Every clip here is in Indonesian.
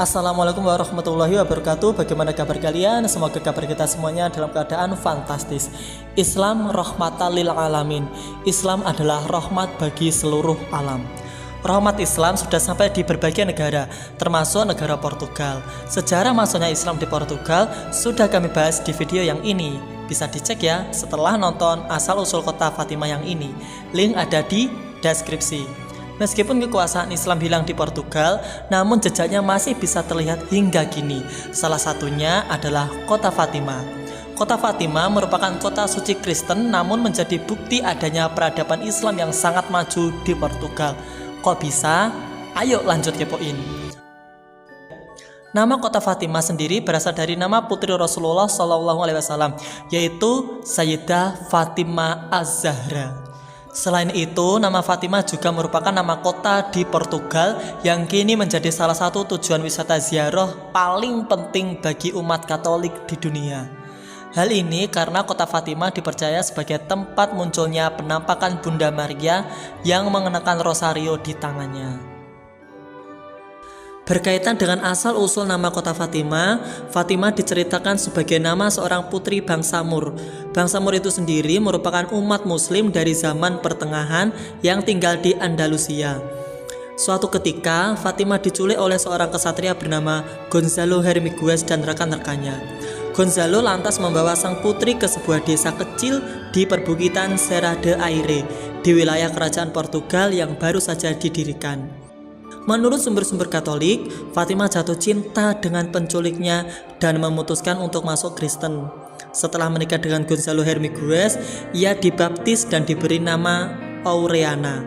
Assalamualaikum warahmatullahi wabarakatuh. Bagaimana kabar kalian? Semoga kabar kita semuanya dalam keadaan fantastis. Islam rahmatan lil alamin. Islam adalah rahmat bagi seluruh alam. Rahmat Islam sudah sampai di berbagai negara, termasuk negara Portugal. Sejarah masuknya Islam di Portugal sudah kami bahas di video yang ini. Bisa dicek ya setelah nonton asal-usul kota Fatimah yang ini. Link ada di deskripsi. Meskipun kekuasaan Islam hilang di Portugal, namun jejaknya masih bisa terlihat hingga kini. Salah satunya adalah kota Fatimah. Kota Fatimah merupakan kota suci Kristen, namun menjadi bukti adanya peradaban Islam yang sangat maju di Portugal. Kok bisa? Ayo lanjut kepoin. Nama kota Fatimah sendiri berasal dari nama putri Rasulullah SAW, yaitu Sayyidah Fatimah Az-Zahra. Selain itu, nama Fatimah juga merupakan nama kota di Portugal yang kini menjadi salah satu tujuan wisata ziarah paling penting bagi umat Katolik di dunia. Hal ini karena kota Fatimah dipercaya sebagai tempat munculnya penampakan Bunda Maria yang mengenakan rosario di tangannya. Berkaitan dengan asal-usul nama kota Fatimah, Fatimah diceritakan sebagai nama seorang putri bangsa Mur. Bangsa Mur itu sendiri merupakan umat muslim dari zaman pertengahan yang tinggal di Andalusia. Suatu ketika, Fatimah diculik oleh seorang kesatria bernama Gonzalo Hermigues dan rekan-rekannya. Gonzalo lantas membawa sang putri ke sebuah desa kecil di perbukitan Serra de Aire di wilayah kerajaan Portugal yang baru saja didirikan. Menurut sumber-sumber Katolik, Fatimah jatuh cinta dengan penculiknya dan memutuskan untuk masuk Kristen. Setelah menikah dengan Gonzalo Hermigues, ia dibaptis dan diberi nama Aureana.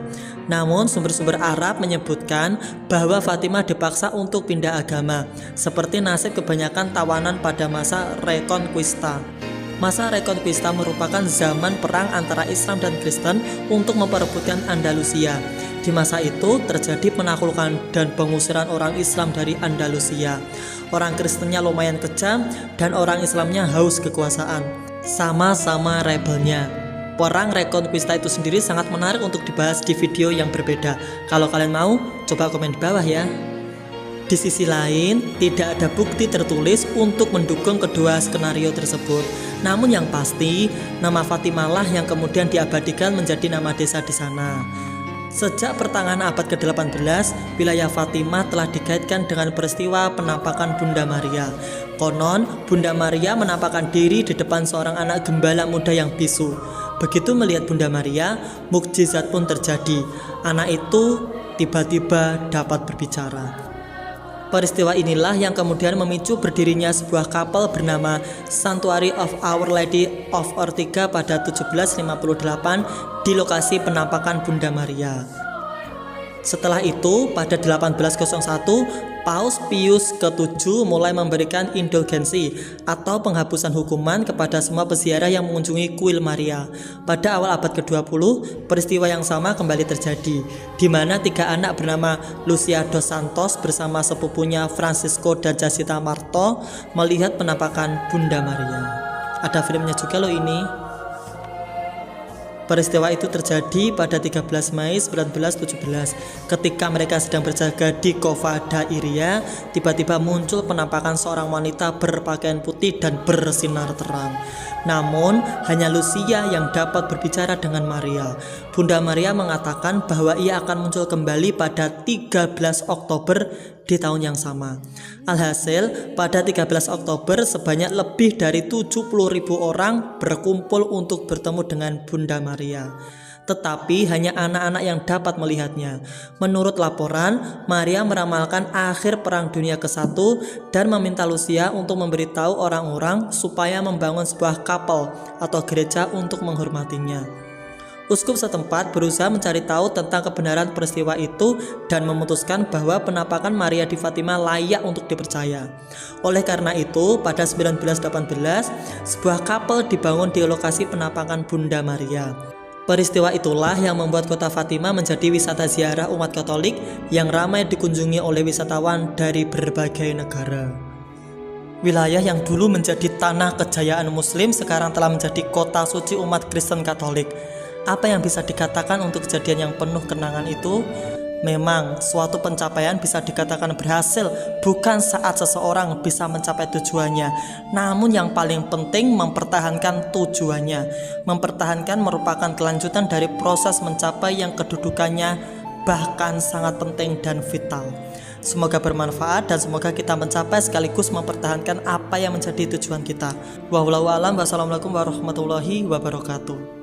Namun sumber-sumber Arab menyebutkan bahwa Fatimah dipaksa untuk pindah agama, seperti nasib kebanyakan tawanan pada masa Reconquista. Masa Reconquista merupakan zaman perang antara Islam dan Kristen untuk memperebutkan Andalusia. Di masa itu terjadi penaklukan dan pengusiran orang Islam dari Andalusia. Orang Kristennya lumayan kejam dan orang Islamnya haus kekuasaan. Sama-sama rebelnya. Perang Reconquista itu sendiri sangat menarik untuk dibahas di video yang berbeda. Kalau kalian mau, coba komen di bawah ya. Di sisi lain, tidak ada bukti tertulis untuk mendukung kedua skenario tersebut. Namun yang pasti, nama Fatimah lah yang kemudian diabadikan menjadi nama desa di sana. Sejak pertengahan abad ke-18, wilayah Fatimah telah dikaitkan dengan peristiwa penampakan Bunda Maria. Konon, Bunda Maria menampakkan diri di depan seorang anak gembala muda yang bisu. Begitu melihat Bunda Maria, mukjizat pun terjadi. Anak itu tiba-tiba dapat berbicara. Peristiwa inilah yang kemudian memicu berdirinya sebuah kapel bernama Sanctuary of Our Lady of Ortiga pada 1758 di lokasi penampakan Bunda Maria. Setelah itu, pada 1801, Paus Pius ke-7 mulai memberikan indulgensi atau penghapusan hukuman kepada semua peziarah yang mengunjungi kuil Maria. Pada awal abad ke-20, peristiwa yang sama kembali terjadi, di mana 3 anak bernama Lucia dos Santos bersama sepupunya Francisco dan Jacinta Marto melihat penampakan Bunda Maria. Ada filmnya juga loh ini. Peristiwa itu terjadi pada 13 Mei 1917. Ketika mereka sedang berjaga di Cova da Iria, tiba-tiba muncul penampakan seorang wanita berpakaian putih dan bersinar terang. Namun, hanya Lucia yang dapat berbicara dengan Maria. Bunda Maria mengatakan bahwa ia akan muncul kembali pada 13 Oktober di tahun yang sama. Alhasil, pada 13 Oktober sebanyak lebih dari 70.000 orang berkumpul untuk bertemu dengan Bunda Maria. Tetapi hanya anak-anak yang dapat melihatnya. Menurut laporan, Maria meramalkan akhir Perang Dunia ke-1 dan meminta Lucia untuk memberitahu orang-orang supaya membangun sebuah kapel atau gereja untuk menghormatinya. Uskup setempat berusaha mencari tahu tentang kebenaran peristiwa itu dan memutuskan bahwa penampakan Maria di Fatimah layak untuk dipercaya. Oleh karena itu, pada 1918, sebuah kapel dibangun di lokasi penampakan Bunda Maria. Peristiwa itulah yang membuat kota Fatimah menjadi wisata ziarah umat Katolik yang ramai dikunjungi oleh wisatawan dari berbagai negara. Wilayah yang dulu menjadi tanah kejayaan Muslim sekarang telah menjadi kota suci umat Kristen Katolik. Apa yang bisa dikatakan untuk kejadian yang penuh kenangan itu? Memang suatu pencapaian bisa dikatakan berhasil bukan saat seseorang bisa mencapai tujuannya, namun yang paling penting mempertahankan tujuannya. Mempertahankan merupakan kelanjutan dari proses mencapai yang kedudukannya bahkan sangat penting dan vital. Semoga bermanfaat dan semoga kita mencapai sekaligus mempertahankan apa yang menjadi tujuan kita. Wallahu a'lam. Wassalamualaikum warahmatullahi wabarakatuh.